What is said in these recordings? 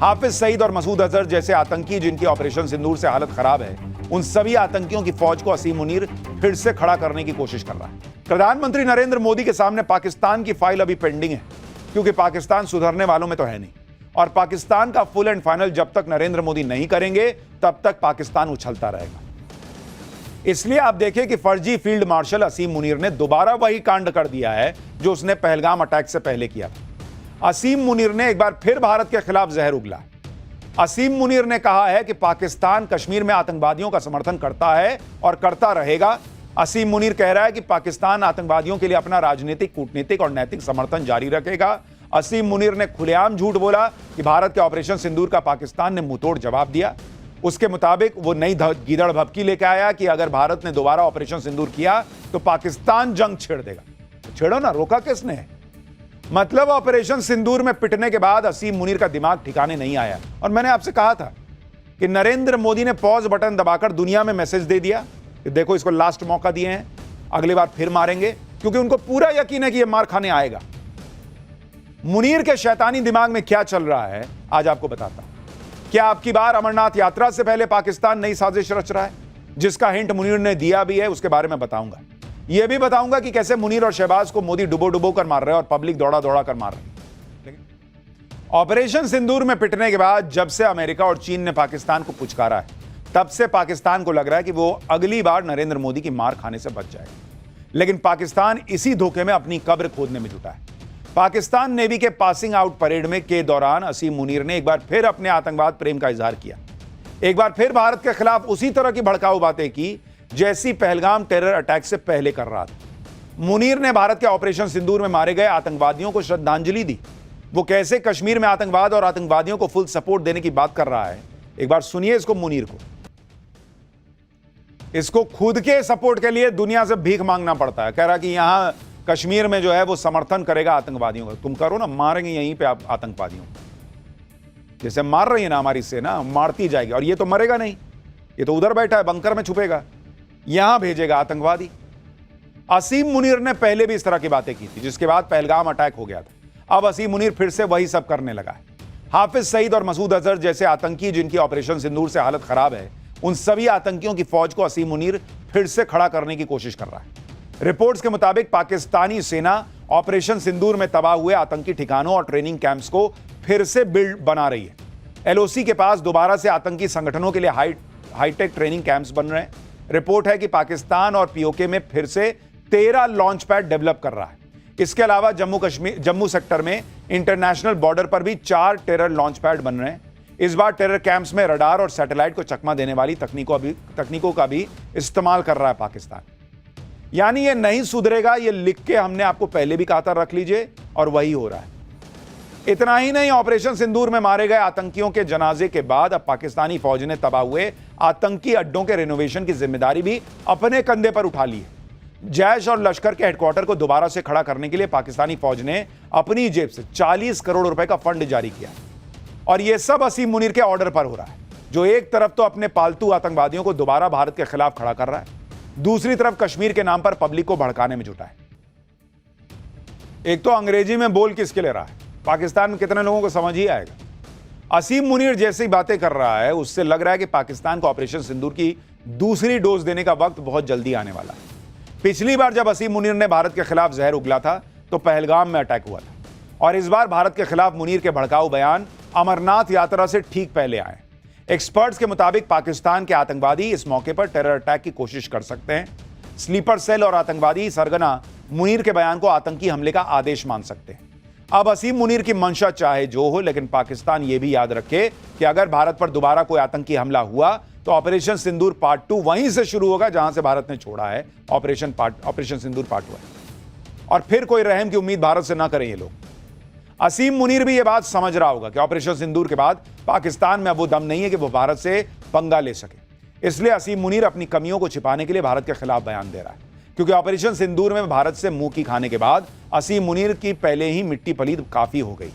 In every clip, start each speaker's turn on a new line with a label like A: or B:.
A: हाफिज सईद और मसूद अजहर जैसे आतंकी जिनकी ऑपरेशन सिंदूर से हालत खराब है, उन सभी आतंकियों की फौज को असीम मुनीर फिर से खड़ा करने की कोशिश कर रहा है। प्रधानमंत्री नरेंद्र मोदी के सामने पाकिस्तान की फाइल अभी पेंडिंग है, क्योंकि पाकिस्तान सुधरने वालों में तो है नहीं, और पाकिस्तान का फुल एंड फाइनल जब तक नरेंद्र मोदी नहीं करेंगे तब तक पाकिस्तान उछलता रहेगा। इसलिए आप देखें कि फर्जी फील्ड मार्शल असीम मुनीर ने दोबारा वही कांड कर दिया है जो उसने पहलगाम अटैक से पहले किया था। असीम मुनीर ने एक बार फिर भारत के खिलाफ जहर उगला। असीम मुनीर ने कहा है कि पाकिस्तान कश्मीर में आतंकवादियों का समर्थन करता है और करता रहेगा। असीम मुनीर कह रहा है कि पाकिस्तान आतंकवादियों के लिए अपना राजनीतिक, कूटनीतिक और नैतिक समर्थन जारी रखेगा। असीम मुनीर ने खुलेआम झूठ बोला कि भारत के ऑपरेशन सिंदूर का पाकिस्तान ने मुंहतोड़ जवाब दिया। उसके मुताबिक वो नई गीदड़ भभकी लेके आया कि अगर भारत ने दोबारा ऑपरेशन सिंदूर किया तो पाकिस्तान जंग छेड़ देगा। छेड़ो ना, रोका किसने? मतलब ऑपरेशन सिंदूर में पिटने के बाद असीम मुनीर का दिमाग ठिकाने नहीं आया। और मैंने आपसे कहा था कि नरेंद्र मोदी ने पॉज बटन दबाकर दुनिया में मैसेज दे दिया कि देखो इसको लास्ट मौका दिए हैं, अगली बार फिर मारेंगे, क्योंकि उनको पूरा यकीन है कि यह मार खाने आएगा। मुनीर के शैतानी दिमाग में क्या चल रहा है आज आपको बताता हूं। क्या आपकी बार अमरनाथ यात्रा से पहले पाकिस्तान नई साजिश रच रहा है, जिसका हिंट मुनीर ने दिया भी है, उसके बारे में बताऊंगा। यह भी बताऊंगा कि कैसे मुनीर और शहबाज को मोदी डुबो डुबो कर मार रहे हैं और पब्लिक दौड़ा दौड़ा कर मार रही है। ऑपरेशन सिंदूर में पिटने के बाद जब से अमेरिका और चीन ने पाकिस्तान को पुचकारा है, तब से पाकिस्तान को लग रहा है कि वो अगली बार नरेंद्र मोदी की मार खाने से बच जाएगा। लेकिन पाकिस्तान इसी धोखे में अपनी कब्र खोदने में जुटा है। पाकिस्तान नेवी के पासिंग आउट परेड में के दौरान असीम मुनीर ने एक बार फिर अपने आतंकवाद प्रेम का इजहार किया। एक बार फिर भारत के खिलाफ उसी तरह की भड़काऊ बातें की जैसी पहलगाम टेरर अटैक से पहले कर रहा था। मुनीर ने भारत के ऑपरेशन सिंदूर में मारे गए आतंकवादियों को श्रद्धांजलि दी। वो कैसे कश्मीर में आतंकवाद और आतंकवादियों को फुल सपोर्ट देने की बात कर रहा है, एक बार सुनिए इसको। मुनीर को इसको खुद के सपोर्ट के लिए दुनिया से भीख मांगना पड़ता है। कह रहा कि यहां कश्मीर में जो है वो समर्थन करेगा आतंकवादियों का। तुम करो ना, मारेंगे यहीं पे आप आतंकवादियों को, जैसे मार रही है ना हमारी सेना, मारती जाएगी। और ये तो मरेगा नहीं, ये तो उधर बैठा है बंकर में छुपेगा, यहां भेजेगा आतंकवादी। असीम मुनीर ने पहले भी इस तरह की बातें की थी, जिसके बाद पहलगाम अटैक हो गया था। अब असीम मुनीर फिर से वही सब करने लगा है। हाफिज सईद और मसूद अजहर जैसे आतंकी जिनकी ऑपरेशन सिंदूर से हालत खराब है, उन सभी आतंकियों की फौज को असीम मुनीर फिर से खड़ा करने की कोशिश कर रहा है। रिपोर्ट्स के मुताबिक पाकिस्तानी सेना ऑपरेशन सिंदूर में तबाह हुए आतंकी ठिकानों और ट्रेनिंग कैंप्स को फिर से बिल्ड बना रही है। एलओसी के पास दोबारा से आतंकी संगठनों के लिए हाईटेक ट्रेनिंग कैंप्स बन रहे हैं। रिपोर्ट है कि पाकिस्तान और पीओके में फिर से 13 लॉन्च पैड डेवलप कर रहा है। इसके अलावा जम्मू सेक्टर में इंटरनेशनल बॉर्डर पर भी 4 टेरर लॉन्च पैड बन रहे हैं। इस बार टेरर कैंप्स में रडार और सैटेलाइट को चकमा देने वाली तकनीकों का भी इस्तेमाल कर रहा है पाकिस्तान। यानी ये नहीं सुधरेगा, ये लिख के हमने आपको पहले भी कहा था, रख लीजिए, और वही हो रहा है। इतना ही नहीं, ऑपरेशन सिंदूर में मारे गए आतंकियों के जनाजे के बाद अब पाकिस्तानी फौज ने तबाह हुए आतंकी अड्डों के रिनोवेशन की जिम्मेदारी भी अपने कंधे पर उठा ली है। जैश और लश्कर के हेडक्वार्टर को दोबारा से खड़ा करने के लिए पाकिस्तानी फौज ने अपनी जेब से 40 करोड़ रुपए का फंड जारी किया, और यह सब असीम मुनीर के ऑर्डर पर हो रहा है, जो एक तरफ तो अपने पालतू आतंकवादियों को दोबारा भारत के खिलाफ खड़ा कर रहा है, दूसरी तरफ कश्मीर के नाम पर पब्लिक को भड़काने में जुटा है। एक तो अंग्रेजी में बोल किसके ले रहा है, पाकिस्तान में कितने लोगों को समझ ही आएगा। असीम मुनीर जैसी बातें कर रहा है, उससे लग रहा है कि पाकिस्तान को ऑपरेशन सिंदूर की दूसरी डोज देने का वक्त बहुत जल्दी आने वाला है। पिछली बार जब असीम मुनीर ने भारत के खिलाफ जहर उगला था तो पहलगाम में अटैक हुआ था, और इस बार भारत के खिलाफ मुनीर के भड़काऊ बयान अमरनाथ यात्रा से ठीक पहले आए। एक्सपर्ट्स के मुताबिक पाकिस्तान के आतंकवादी इस मौके पर टेरर अटैक की कोशिश कर सकते हैं। स्लीपर सेल और आतंकवादी सरगना मुनीर के बयान को आतंकी हमले का आदेश मान सकते हैं। अब असीम मुनीर की मंशा चाहे जो हो, लेकिन पाकिस्तान यह भी याद रखे कि अगर भारत पर दोबारा कोई आतंकी हमला हुआ तो ऑपरेशन सिंदूर पार्ट 2 वहीं से शुरू होगा जहां से भारत ने छोड़ा है ऑपरेशन सिंदूर पार्ट 1। और फिर कोई रहम की उम्मीद भारत से ना करें ये लोग। असीम मुनीर भी ये बात समझ रहा होगा कि ऑपरेशन सिंदूर के बाद पाकिस्तान में अब वो दम नहीं है कि वो भारत से पंगा ले सके। इसलिए असीम मुनीर अपनी कमियों को छिपाने के लिए भारत के खिलाफ बयान दे रहा है, क्योंकि ऑपरेशन सिंदूर में भारत से मुंह की खाने के बाद असीम मुनीर की पहले ही मिट्टी पलीद काफी हो गई।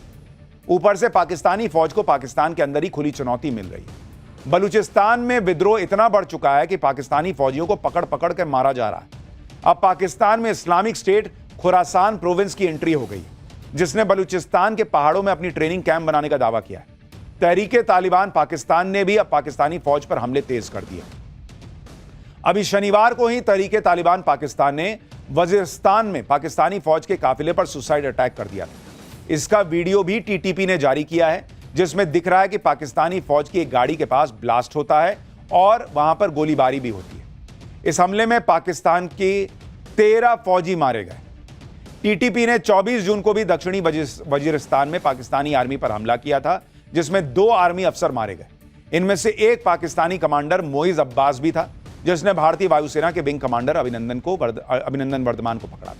A: ऊपर से पाकिस्तानी फौज को पाकिस्तान के अंदर ही खुली चुनौती मिल रही है। बलूचिस्तान में विद्रोह इतना बढ़ चुका है कि पाकिस्तानी फौजियों को पकड़ पकड़ कर मारा जा रहा है। अब पाकिस्तान में इस्लामिक स्टेट खुरासान प्रोविंस की एंट्री हो गई, जिसने बलूचिस्तान के पहाड़ों में अपनी ट्रेनिंग कैंप बनाने का दावा किया है। तहरीके तालिबान पाकिस्तान ने भी अब पाकिस्तानी फौज पर हमले तेज कर दिए। अभी शनिवार को ही तहरीके तालिबान पाकिस्तान ने वजीरिस्तान में पाकिस्तानी फौज के काफिले पर सुसाइड अटैक कर दिया। इसका वीडियो भी टीटीपी ने जारी किया है, जिसमें दिख रहा है कि पाकिस्तानी फौज की एक गाड़ी के पास ब्लास्ट होता है और वहां पर गोलीबारी भी होती है। इस हमले में पाकिस्तान के 13 फौजी मारे गए। टीटीपी ने 24 जून को भी दक्षिणी वजीरिस्तान में पाकिस्तानी आर्मी पर हमला किया था, जिसमें 2 आर्मी अफसर मारे गए। इनमें से एक पाकिस्तानी कमांडर मोइज अब्बास भी था, जिसने भारतीय वायुसेना के विंग कमांडर अभिनंदन वर्धमान को पकड़ा था।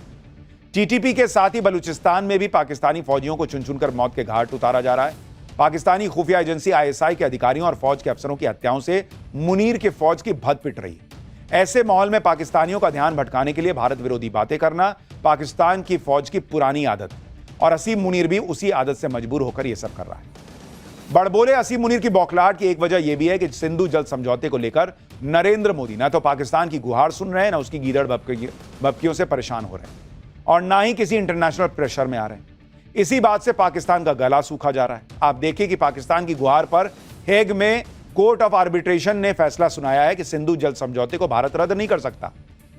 A: टीटीपी के साथ ही बलूचिस्तान में भी पाकिस्तानी फौजियों को चुन चुनकर मौत के घाट उतारा जा रहा है। पाकिस्तानी खुफिया एजेंसी आईएसआई के अधिकारियों और फौज के अफसरों की हत्याओं से मुनीर के फौज की भद पिट रही है। ऐसे माहौल में पाकिस्तानियों का ध्यान भटकाने के लिए भारत विरोधी बातें करना पाकिस्तान की फौज की पुरानी आदत है और असीम मुनीर भी उसी आदत से मजबूर होकर यह सब कर रहा है। बड़बोले असीम मुनीर की बौखलाहट की एक वजह यह भी है कि सिंधु जल समझौते को लेकर नरेंद्र मोदी न तो पाकिस्तान की गुहार सुन रहे हैं, न उसकी गीदड़ भपकियों से परेशान हो रहे हैं और ना ही किसी इंटरनेशनल प्रेशर में आ रहे हैं। इसी बात से पाकिस्तान का गला सूखा जा रहा है। आप देखिए कि पाकिस्तान की गुहार पर हेग में कोर्ट ऑफ आर्बिट्रेशन ने फैसला सुनाया है कि सिंधु जल समझौते को भारत रद्द नहीं कर सकता,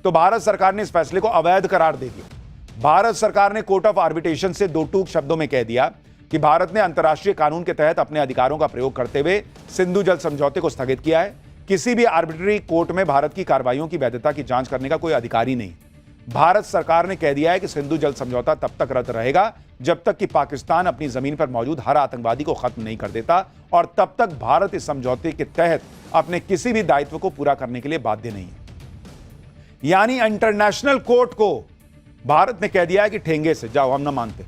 A: तो भारत सरकार ने इस फैसले को अवैध करार दे दिया। भारत सरकार ने कोर्ट ऑफ आर्बिट्रेशन से दो टूक शब्दों में कह दिया कि भारत ने अंतर्राष्ट्रीय कानून के तहत अपने अधिकारों का प्रयोग करते हुए सिंधु जल समझौते को स्थगित किया है। किसी भी आर्बिट्री कोर्ट में भारत की कार्रवाइयों की वैधता की जांच करने का कोई अधिकार ही नहीं। भारत सरकार ने कह दिया है कि सिंधु जल समझौता तब तक रद्द रहेगा जब तक कि पाकिस्तान अपनी जमीन पर मौजूद हर आतंकवादी को खत्म नहीं कर देता और तब तक भारत इस समझौते के तहत अपने किसी भी दायित्व को पूरा करने के लिए बाध्य नहीं है। यानी इंटरनेशनल कोर्ट को भारत ने कह दिया है कि ठेंगे से जाओ, हम ना मानते।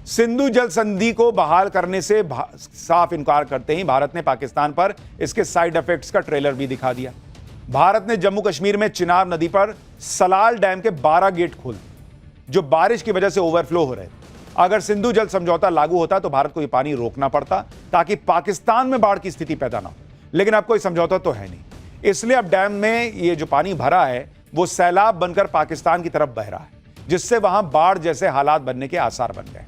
A: सिंधु जल संधि को बहाल करने से साफ इनकार करते ही भारत ने पाकिस्तान पर इसके साइड इफेक्ट्स का ट्रेलर भी दिखा दिया। भारत ने जम्मू कश्मीर में चिनाब नदी पर सलाल डैम के 12 गेट खोल दिए, जो बारिश की वजह से ओवरफ्लो हो रहे थे। अगर सिंधु जल समझौता लागू होता तो भारत को यह पानी रोकना पड़ता ताकि पाकिस्तान में बाढ़ की स्थिति पैदा ना हो, लेकिन अब कोई समझौता तो है नहीं। इसलिए अब डैम में ये जो पानी भरा है वो सैलाब बनकर पाकिस्तान की तरफ बह रहा है, जिससे वहां बाढ़ जैसे हालात बनने के आसार बन गए।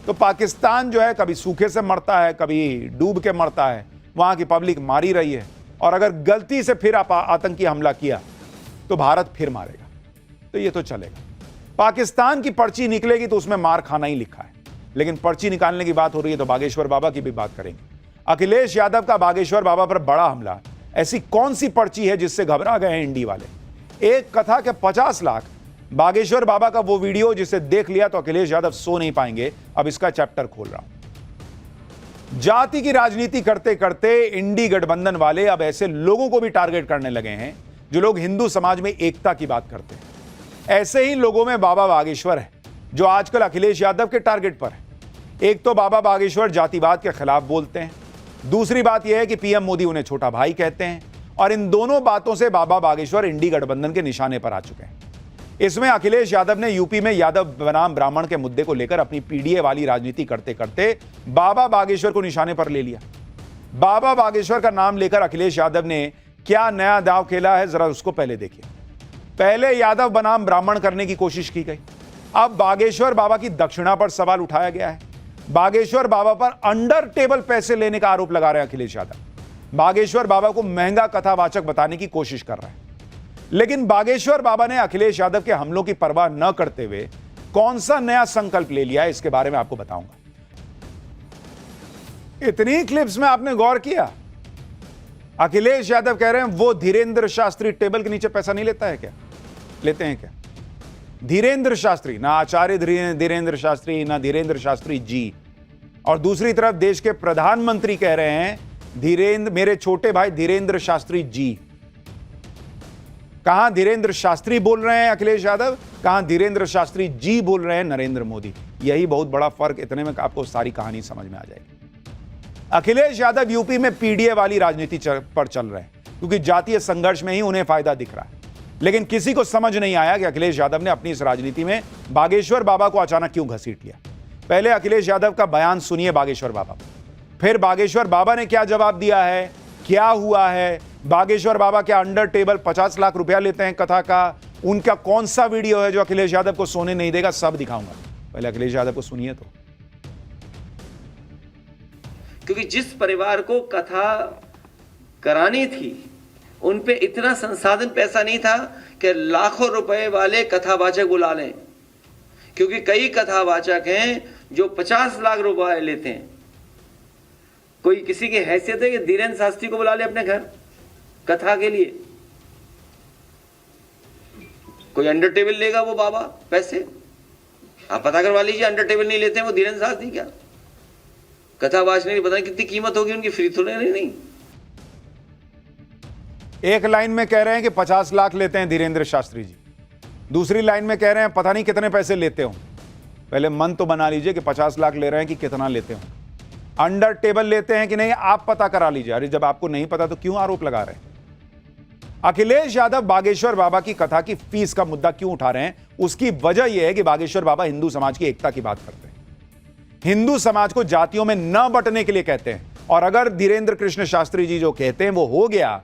A: तो पाकिस्तान जो है कभी सूखे से मरता है, कभी डूब के मरता है, वहां की पब्लिक मारी रही है और अगर गलती से फिर आतंकी हमला किया तो भारत फिर मारेगा, तो ये तो चलेगा। पाकिस्तान की पर्ची निकलेगी तो उसमें मार खाना ही लिखा है। लेकिन पर्ची निकालने की बात हो रही है तो बागेश्वर बाबा की भी बात करेंगे। अखिलेश यादव का बागेश्वर बाबा पर बड़ा हमला, ऐसी कौन सी पर्ची है जिससे घबरा गए हैं इंडी वाले? एक कथा के 50 लाख। बागेश्वर बाबा का वो वीडियो जिसे देख लिया तो अखिलेश यादव सो नहीं पाएंगे। अब इसका चैप्टर खोल रहा हूं। जाति की राजनीति करते करते इंडी गठबंधन वाले अब ऐसे लोगों को भी टारगेट करने लगे हैं जो लोग हिंदू समाज में एकता की बात करते हैं। ऐसे ही लोगों में बाबा बागेश्वर है जो आजकल अखिलेश यादव के टारगेट पर है। एक तो बाबा बागेश्वर जातिवाद के खिलाफ बोलते हैं, दूसरी बात यह है कि पीएम मोदी उन्हें छोटा भाई कहते हैं और इन दोनों बातों से बाबा बागेश्वर इंडी गठबंधन के निशाने पर आ चुके हैं। इसमें अखिलेश यादव ने यूपी में यादव बनाम ब्राह्मण के मुद्दे को लेकर अपनी पीडीए वाली राजनीति करते करते बाबा बागेश्वर को निशाने पर ले लिया। बाबा बागेश्वर का नाम लेकर अखिलेश यादव ने क्या नया दांव खेला है, जरा उसको पहले देखिए। पहले यादव बनाम ब्राह्मण करने की कोशिश की गई, अब बागेश्वर बाबा की दक्षिणा पर सवाल उठाया गया है। बागेश्वर बाबा पर अंडर टेबल पैसे लेने का आरोप लगा रहे हैं अखिलेश यादव। बागेश्वर बाबा को महंगा कथावाचक बताने की कोशिश कर रहे हैं। लेकिन बागेश्वर बाबा ने अखिलेश यादव के हमलों की परवाह न करते हुए कौन सा नया संकल्प ले लिया है, इसके बारे में आपको बताऊंगा। इतनी क्लिप्स में आपने गौर किया? अखिलेश यादव कह रहे हैं वो धीरेंद्र शास्त्री टेबल के नीचे पैसा नहीं लेता है क्या? लेते हैं क्या? धीरेंद्र शास्त्री, ना आचार्य धीरेंद्र शास्त्री, ना धीरेंद्र शास्त्री जी। और दूसरी तरफ देश के प्रधानमंत्री कह रहे हैं मेरे छोटे भाई धीरेंद्र शास्त्री जी। कहां धीरेंद्र शास्त्री बोल रहे हैं अखिलेश यादव, कहां धीरेंद्र शास्त्री जी बोल रहे हैं नरेंद्र मोदी। यही बहुत बड़ा फर्क, इतने में आपको सारी कहानी समझ में आ जाएगी। अखिलेश यादव यूपी में पीडीए वाली राजनीति पर चल रहे हैं क्योंकि जातीय संघर्ष में ही उन्हें फायदा दिख रहा है। लेकिन किसी को समझ नहीं आया कि अखिलेश यादव ने अपनी इस राजनीति में बागेश्वर बाबा को अचानक क्यों घसीट लिया। पहले अखिलेश यादव का बयान सुनिए बागेश्वर बाबा, फिर बागेश्वर बाबा ने क्या जवाब दिया है, क्या हुआ है। बागेश्वर बाबा क्या अंडर टेबल 50 लाख रुपया लेते हैं कथा का? उनका कौन सा वीडियो है जो अखिलेश यादव को सोने नहीं देगा, सब दिखाऊंगा। पहले अखिलेश यादव को सुनिए तो।
B: क्योंकि जिस परिवार को कथा करानी थी उन पे इतना संसाधन पैसा नहीं था कि लाखों रुपए वाले कथावाचक बुला लें, क्योंकि कई कथावाचक हैं जो 50 लाख रुपए लेते हैं। कोई किसी की हैसियत है कि धीरेन्द्र शास्त्री को बुला ले अपने घर कथा के लिए? कोई अंडर टेबल लेगा वो बाबा पैसे? आप पता करवा लीजिए, अंडर टेबल नहीं लेते हैं वो धीरेन्द्र शास्त्री। क्या कथा वाचने की पता नहीं कितनी कीमत होगी उनकी, फ्री थोड़ी नहीं।
A: एक लाइन में कह रहे हैं कि 50 लाख लेते हैं धीरेन्द्र शास्त्री जी, दूसरी लाइन में कह रहे हैं पता नहीं कितने पैसे लेते हो। पहले मन तो बना लीजिए कि 50 लाख ले रहे हैं कि कितना लेते हो। अंडर टेबल लेते हैं कि नहीं, आप पता करा लीजिए। अरे जब आपको नहीं पता तो क्यों आरोप लगा रहे हैं? अखिलेश यादव बागेश्वर बाबा की कथा की फीस का मुद्दा क्यों उठा रहे हैं? उसकी वजह यह है कि बागेश्वर बाबा हिंदू समाज की एकता की बात करते हैं, हिंदू समाज को जातियों में न बंटने के लिए कहते हैं। और अगर धीरेन्द्र कृष्ण शास्त्री जी जो कहते हैं वो हो गया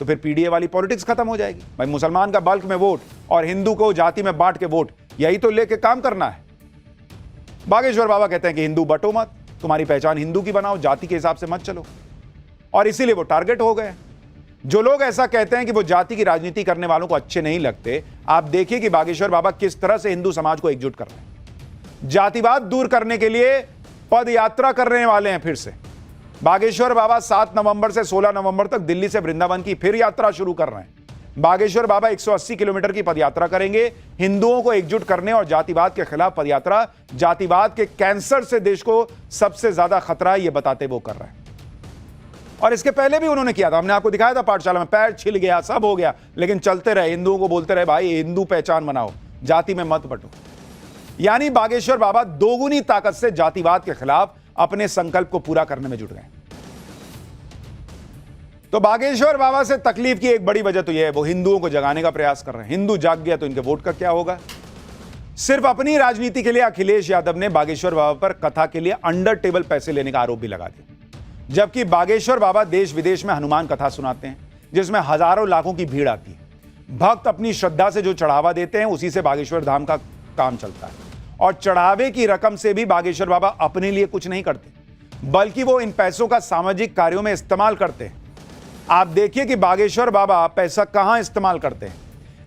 A: तो फिर पीडीए वाली पॉलिटिक्स खत्म हो जाएगी। भाई मुसलमान का बल्क में वोट और हिंदू को जाति में बांट के वोट, यही तो लेके काम करना है। बागेश्वर बाबा कहते हैं कि हिंदू बटो मत, तुम्हारी पहचान हिंदू की बनाओ, जाति के हिसाब से मत चलो। और इसीलिए वो टारगेट हो गए। जो लोग ऐसा कहते हैं कि वो जाति की राजनीति करने वालों को अच्छे नहीं लगते, आप देखिए कि बागेश्वर बाबा किस तरह से हिंदू समाज को एकजुट कर रहे हैं। जातिवाद दूर करने के लिए पद यात्रा करने वाले हैं फिर से। बागेश्वर बाबा 7 नवंबर से 16 नवंबर तक दिल्ली से वृंदावन की फिर यात्रा शुरू कर रहे हैं। बागेश्वर बाबा 180 किलोमीटर की पदयात्रा करेंगे, हिंदुओं को एकजुट करने और जातिवाद के खिलाफ पदयात्रा। जातिवाद के कैंसर से देश को सबसे ज्यादा खतरा है, यह बताते वो कर रहे हैं। और इसके पहले भी उन्होंने किया था, हमने आपको दिखाया था पाठशाला में, पैर छिल गया, सब हो गया, लेकिन चलते रहे। हिंदुओं को बोलते रहे भाई हिंदू पहचान बनाओ, जाति में मत बंटो। यानी बागेश्वर बाबा दोगुनी ताकत से जातिवाद के खिलाफ अपने संकल्प को पूरा करने में जुट गए। तो बागेश्वर बाबा से तकलीफ की एक बड़ी वजह तो यह है, वो हिंदुओं को जगाने का प्रयास कर रहे हैं। हिंदू जाग गया तो इनके वोट का क्या होगा? सिर्फ अपनी राजनीति के लिए अखिलेश यादव ने बागेश्वर बाबा पर कथा के लिए अंडर टेबल पैसे लेने का आरोप भी लगा दिया, जबकि बागेश्वर बाबा देश विदेश में हनुमान कथा सुनाते हैं जिसमें हजारों लाखों की भीड़ आती है। भक्त अपनी श्रद्धा से जो चढ़ावा देते हैं उसी से बागेश्वर धाम का काम चलता है। और चढ़ावे की रकम से भी बागेश्वर बाबा अपने लिए कुछ नहीं करते, बल्कि वो इन पैसों का सामाजिक कार्यों में इस्तेमाल करते हैं। आप देखिए कि बागेश्वर बाबा पैसा कहां इस्तेमाल करते हैं।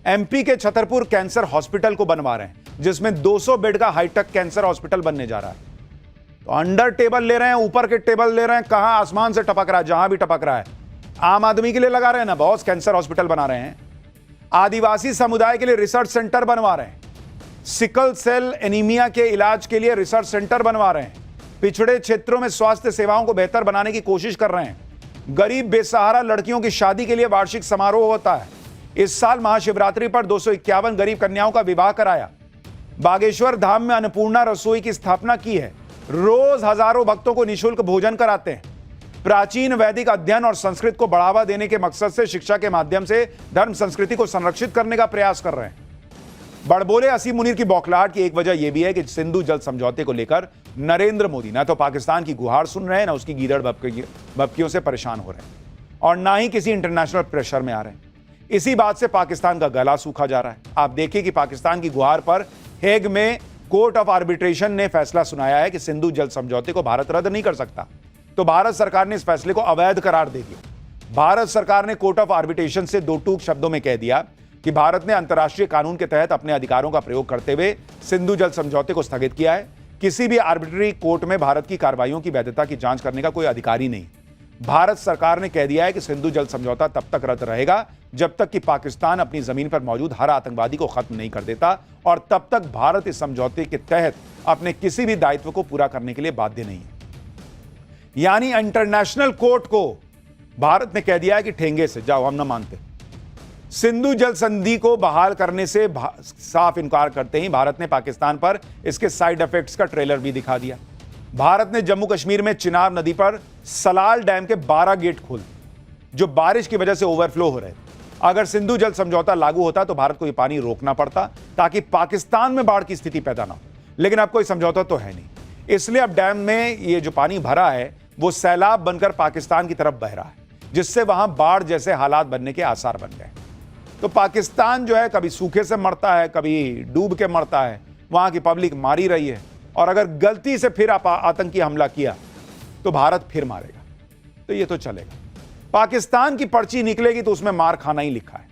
A: एमपी के छतरपुर कैंसर हॉस्पिटल को बनवा रहे हैं, जिसमें 200 बेड का हाईटेक कैंसर हॉस्पिटल बनने जा रहा है। तो अंडर टेबल ले रहे हैं, ऊपर के टेबल ले रहे हैं, कहां आसमान से टपक रहा है, जहां भी टपक रहा है आम आदमी के लिए लगा रहे हैं ना बॉस। कैंसर हॉस्पिटल बना रहे हैं, आदिवासी समुदाय के लिए रिसर्च सेंटर बनवा रहे हैं, सिकल सेल एनीमिया के इलाज के लिए रिसर्च सेंटर बनवा रहे हैं, पिछड़े क्षेत्रों में स्वास्थ्य सेवाओं को बेहतर बनाने की कोशिश कर रहे हैं। गरीब बेसहारा लड़कियों की शादी के लिए वार्षिक समारोह होता है। इस साल महाशिवरात्रि पर 251 गरीब कन्याओं का विवाह कराया। बागेश्वर धाम में अन्नपूर्णा रसोई की स्थापना की है। रोज हजारों भक्तों को निःशुल्क भोजन कराते हैं। प्राचीन वैदिक अध्ययन और संस्कृत को बढ़ावा देने के मकसद से शिक्षा के माध्यम से धर्म संस्कृति को संरक्षित करने का प्रयास कर रहे हैं। बड़बोले असीम मुनीर की बौखलाहट की एक वजह यह भी है कि सिंधु जल समझौते को लेकर नरेंद्र मोदी ना तो पाकिस्तान की गुहार सुन रहे हैं, ना उसकी गीदड़ भपकियों से परेशान हो रहे हैं, और ना ही किसी इंटरनेशनल प्रेशर में आ रहे हैं। इसी बात से पाकिस्तान का गला सूखा जा रहा है। आप देखिए कि पाकिस्तान की गुहार पर हेग में कोर्ट ऑफ आर्बिट्रेशन ने फैसला सुनाया है कि सिंधु जल समझौते को भारत रद्द नहीं कर सकता। तो भारत सरकार ने इस फैसले को अवैध करार दे दिया। भारत सरकार ने कोर्ट ऑफ आर्बिट्रेशन से दो टूक शब्दों में कह दिया कि भारत ने अंतर्राष्ट्रीय कानून के तहत अपने अधिकारों का प्रयोग करते हुए सिंधु जल समझौते को स्थगित किया है। किसी भी आर्बिट्री कोर्ट में भारत की कार्रवाइयों की वैधता की जांच करने का कोई अधिकार ही नहीं। भारत सरकार ने कह दिया है कि सिंधु जल समझौता तब तक रद्द रहेगा जब तक कि पाकिस्तान अपनी जमीन पर मौजूद हर आतंकवादी को खत्म नहीं कर देता, और तब तक भारत इस समझौते के तहत अपने किसी भी दायित्व को पूरा करने के लिए बाध्य नहीं है। यानी इंटरनेशनल कोर्ट को भारत ने कह दिया है कि ठेंगे से जाओ, हम न मानते। सिंधु जल संधि को बहाल करने से साफ इनकार करते ही भारत ने पाकिस्तान पर इसके साइड इफेक्ट्स का ट्रेलर भी दिखा दिया। भारत ने जम्मू कश्मीर में चिनाब नदी पर सलाल डैम के 12 गेट खोल, जो बारिश की वजह से ओवरफ्लो हो रहे थे। अगर सिंधु जल समझौता लागू होता तो भारत को यह पानी रोकना पड़ता ताकि पाकिस्तान में बाढ़ की स्थिति पैदा ना हो, लेकिन अब कोई समझौता तो है नहीं। इसलिए अब डैम में ये जो पानी भरा है वो सैलाब बनकर पाकिस्तान की तरफ बह रहा है, जिससे वहां बाढ़ जैसे हालात बनने के आसार बन गए। तो पाकिस्तान जो है कभी सूखे से मरता है, कभी डूब के मरता है, वहां की पब्लिक मारी रही है। और अगर गलती से फिर आतंकी हमला किया तो भारत फिर मारेगा। तो ये तो चलेगा। पाकिस्तान की पर्ची निकलेगी तो उसमें मार खाना ही लिखा है।